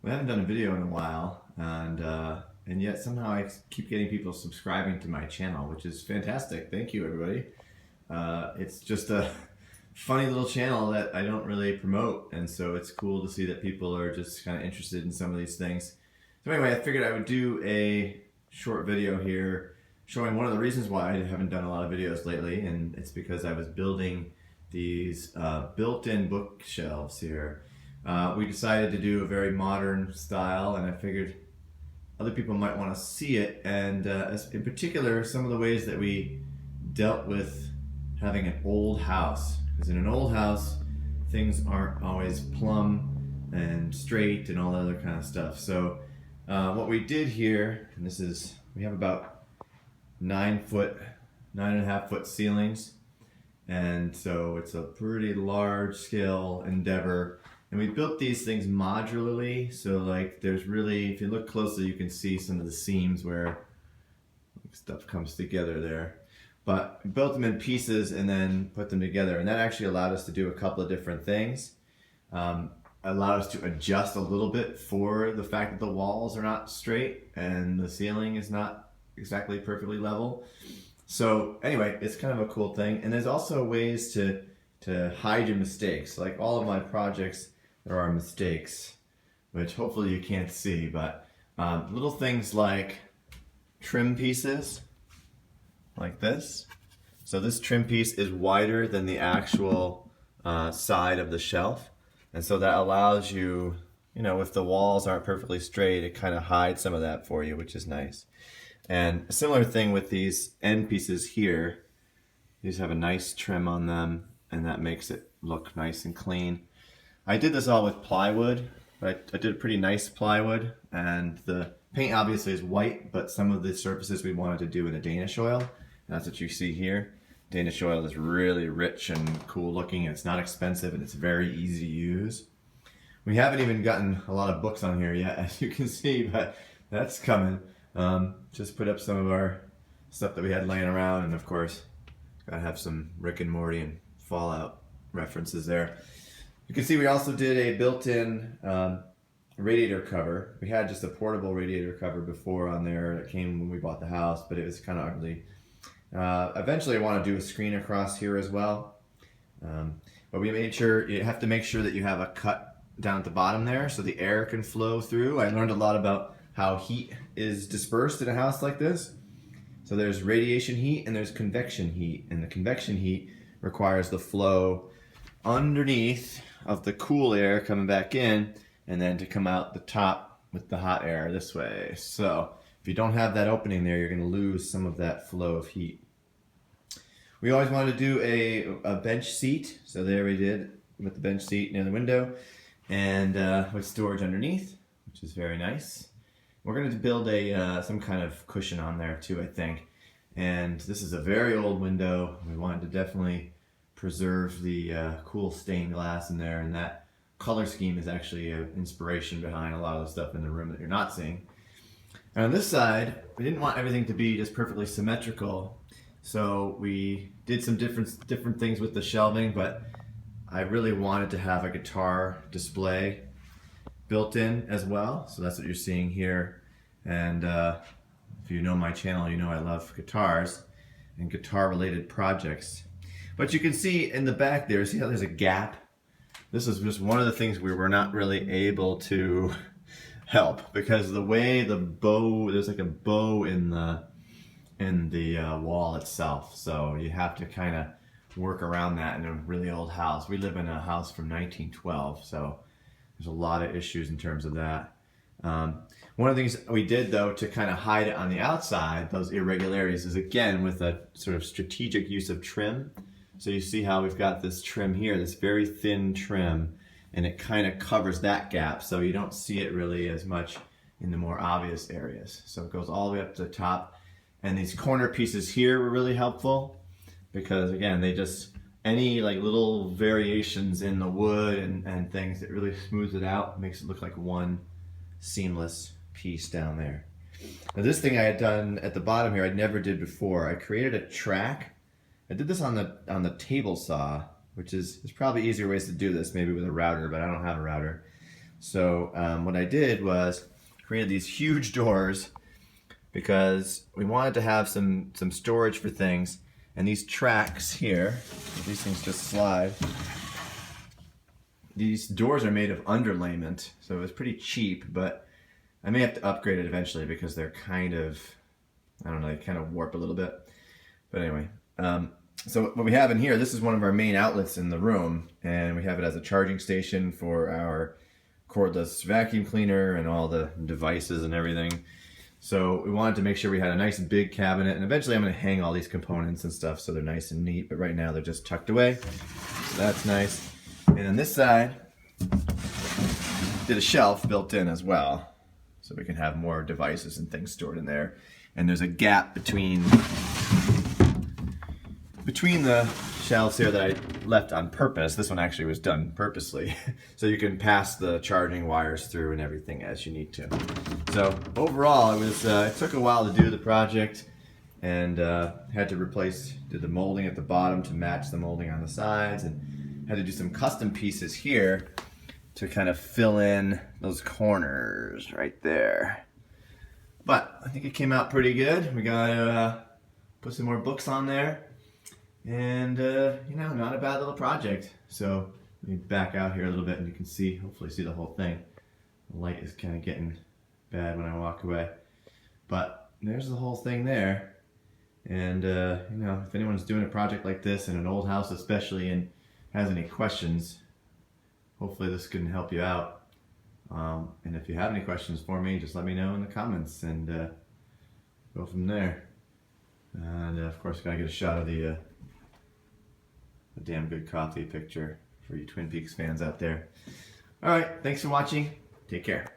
We haven't done a video in a while, and yet somehow I keep getting people subscribing to my channel, which is fantastic. Thank you, everybody. It's just a funny little channel that I don't really promote, and so it's cool to see that people are just kind of interested in some of these things. So anyway, I figured I would do a short video here showing one of the reasons why I haven't done a lot of videos lately, and it's because I was building these built-in bookshelves here. We decided to do a very modern style, and I figured other people might want to see it, and in particular some of the ways that we dealt with having an old house. Because in an old house, things aren't always plumb and straight and all that other kind of stuff. So what we did here, and this is, we have about 9.5 foot ceilings, and so it's a pretty large scale endeavor. And we built these things modularly, so like there's really, if you look closely, you can see some of the seams where stuff comes together there. But we built them in pieces and then put them together, and that actually allowed us to do a couple of different things. Allowed us to adjust a little bit for the fact that the walls are not straight and the ceiling is not exactly perfectly level. So anyway, it's kind of a cool thing. And there's also ways to hide your mistakes. Like all of my projects, there are mistakes, which hopefully you can't see, but little things like trim pieces, like this. So this trim piece is wider than the actual side of the shelf. And so that allows you, you know, if the walls aren't perfectly straight, it kind of hides some of that for you, which is nice. And a similar thing with these end pieces here. These have a nice trim on them, and that makes it look nice and clean. I did this all with plywood, but I did a pretty nice plywood, and the paint obviously is white, but some of the surfaces we wanted to do in a Danish oil, and that's what you see here. Danish oil is really rich and cool looking, and it's not expensive, and it's very easy to use. We haven't even gotten a lot of books on here yet, as you can see, but that's coming. Just put up some of our stuff that we had laying around, and of course, gotta have some Rick and Morty and Fallout references there. You can see we also did a built-in radiator cover. We had just a portable radiator cover before on there that came when we bought the house, but it was kind of ugly. Eventually I want to do a screen across here as well. But we made sure, you have to make sure that you have a cut down at the bottom there so the air can flow through. I learned a lot about how heat is dispersed in a house like this. So there's radiation heat and there's convection heat, and the convection heat requires the flow underneath of the cool air coming back in, and then to come out the top with the hot air this way. So if you don't have that opening there, you're going to lose some of that flow of heat. We always wanted to do a bench seat, so there we did with the bench seat near the window, and with storage underneath, which is very nice. We're going to build some kind of cushion on there too, I think. And this is a very old window. We wanted to definitely preserve the cool stained glass in there, and that color scheme is actually an inspiration behind a lot of the stuff in the room that you're not seeing. And on this side, we didn't want everything to be just perfectly symmetrical, so we did some different things with the shelving, but I really wanted to have a guitar display built in as well, so that's what you're seeing here. And if you know my channel, you know I love guitars and guitar related projects. But you can see in the back there, see how there's a gap? This is just one of the things we were not really able to help, because the way the bow, there's like a bow in the wall itself, so you have to kind of work around that in a really old house. We live in a house from 1912, so there's a lot of issues in terms of that. One of the things we did though to kind of hide it on the outside, those irregularities, is again with a sort of strategic use of trim. So you see how we've got this trim here, this very thin trim, and it kind of covers that gap, so you don't see it really as much in the more obvious areas. So it goes all the way up to the top. And these corner pieces here were really helpful, because again, they just, any like little variations in the wood and things, it really smooths it out, makes it look like one seamless piece down there. Now this thing I had done at the bottom here, I never did before. I created a track. I did this on the table saw, which is, there's probably easier ways to do this, maybe with a router, but I don't have a router. So what I did was created these huge doors because we wanted to have some storage for things. And these tracks here, these things just slide. These doors are made of underlayment, so it was pretty cheap, but I may have to upgrade it eventually because they're kind of, I don't know, they kind of warp a little bit. But anyway, so what we have in here, this is one of our main outlets in the room, and we have it as a charging station for our cordless vacuum cleaner and all the devices and everything. So we wanted to make sure we had a nice big cabinet, and eventually I'm going to hang all these components and stuff so they're nice and neat, but right now they're just tucked away. So that's nice. And on this side, did a shelf built in as well, so we can have more devices and things stored in there. And there's a gap between the shelves here that I left on purpose. This one actually was done purposely, so you can pass the charging wires through and everything as you need to. So overall, it took a while to do the project, and had to did the molding at the bottom to match the molding on the sides, and had to do some custom pieces here to kind of fill in those corners right there. But I think it came out pretty good. We got to put some more books on there. And, you know, not a bad little project. So let me back out here a little bit and you can see, hopefully see the whole thing. The light is kind of getting bad when I walk away. But there's the whole thing there. And, you know, if anyone's doing a project like this in an old house especially and has any questions, hopefully this can help you out. And if you have any questions for me, just let me know in the comments and go from there. And of course, gotta get a shot of the damn good coffee picture for you Twin Peaks fans out there. All right, thanks for watching. Take care.